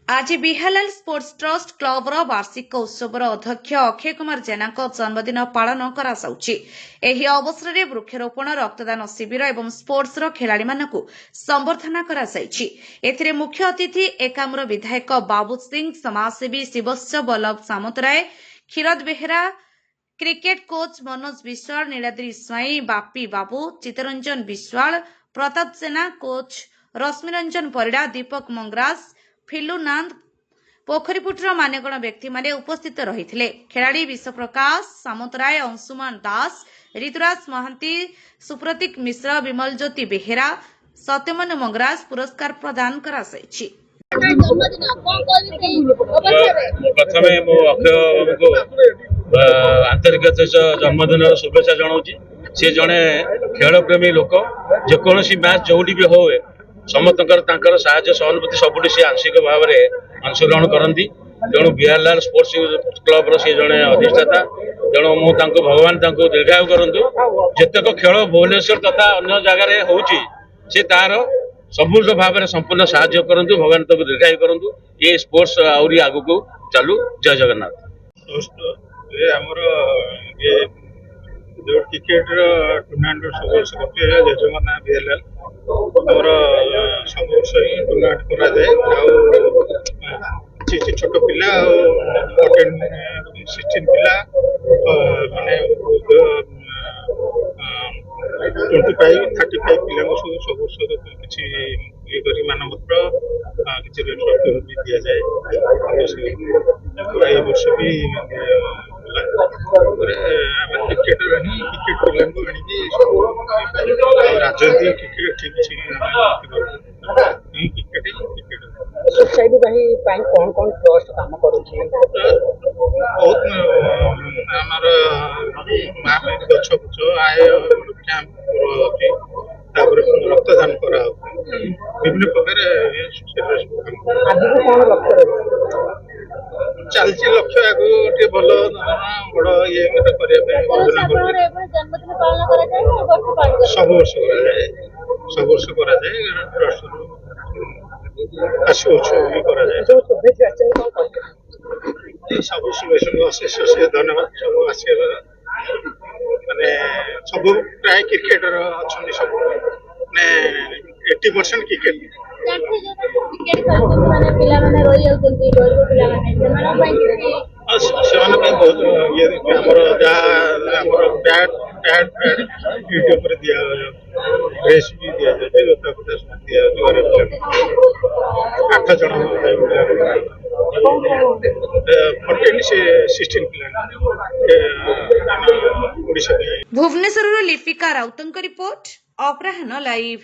आज बिहालाल sports trust club वार्षिक उत्सव अध्यक्ष अक्षय कुमार जेना जन्मदिन पालन कराଯାଉଛି। ଏହି ଅବସରରେ ବୃକ୍ଷରୋପଣ ରକ୍ତଦାନ ଶିବିର ଏବଂ ସ୍ପୋର୍ଟସର ଖେଳାଳିମାନଙ୍କୁ ସମ୍ବର୍ଦ୍ଧନା କରାଯାଇଛି। ଏଥିରେ ମୁଖ୍ୟ ଅତିଥି ଏକାମ୍ର ବିଧାୟକ ବାବୁ ସିଂ, ସମାଜସେବୀ ଶିବସ୍ୟ ବଲ୍ଲଭ ସାମନ୍ତରାୟ, କ୍ଷୀରଦ ବେହେରା, କ୍ରିକେଟ କୋଚ୍ ମନୋଜ ବିଶ୍ୱାଳ, ନୀଳାଦ୍ରି ସ୍ୱାଇଁ, ବାପି ବାବୁ, ଚିତ୍ତରଞ୍ଜନ ବିଶ୍ୱାଳ, ପ୍ରତାପ ଜେନା, କୋଚ୍ ରଶ୍ମିରଞ୍ଜନ ପରିଡ଼ା, ଦୀପକ ମଙ୍ଗରାଜ, ଫିଲୁ ନାନ୍ଦ, पोखरीपुटर मान्यगण व्यक्ति माने उपस्थित रही। खेलाड़ी विश्वप्रकाश सामन्तराय, अंशुमान दास, ऋतुराज महांती, सुप्रतीक मिश्र, विमल ज्योति बेहेरा, सत्यमनु मंगराज पुरस्कार प्रदान करा प्रथम आंतरिक जन्मदिन शुभेच्छा जनाऊँ। सी जड़े खेलप्रेमी लोक जेकोसी मैच जो भी हो समस्त साहाय्य सहानुभूति सबुठ सी आंशिक भाव में अंशग्रहण करती। तेणु बिहारलाल स्पोर्ट्स क्लब सी जड़े अधिष्ठाता। तेणु मुझे भगवान दीर्घायु करूँ। जितक खेल भुवनेश्वर तथा अन्य जगार हो तार सबुठ भाव में संपूर्ण साहाय्य करूँ। भगवान दीर्घायु करूँ। ये स्पोर्ट्स आहरी आगक चालू। जय जगन्नाथ। जो क्रिकेट टूर्नामेंट सब वर्ष करते जजमान ना बिहारलाल आमर सब वर्ष ही टूर्नामेंट कराए। छोट पिला 16 पिला माने 25-35 पिला सब वर्ष किसी ये करी मानपत्र किसी ट्रॉफी भी दि जाए। ये वर्ष भी क्रिकेटर ही क्रिकेट पिला राजनीति क्रिकेट ठीक क्रिकेट सोसाइटी कौन कौन ट्रस्ट काम बहुत गछ फुच आय रक्तदान करा विभिन्न प्रकार चलती लक्ष्य आगे भल बड़ ये सब वर्ष सब वर्ष सब शुभेच्छा धन्यवाद। सब माने सब प्राय क्रिकेटर अच्छा सब 80% क्रिकेट बहुत ये बैट दिया ड्रेस भी दिया जाए 8 जन 16 पिला भुवनेश्वर लिपिका राउतଙ୍କ रिपोर्ट अपराह्न लाइव।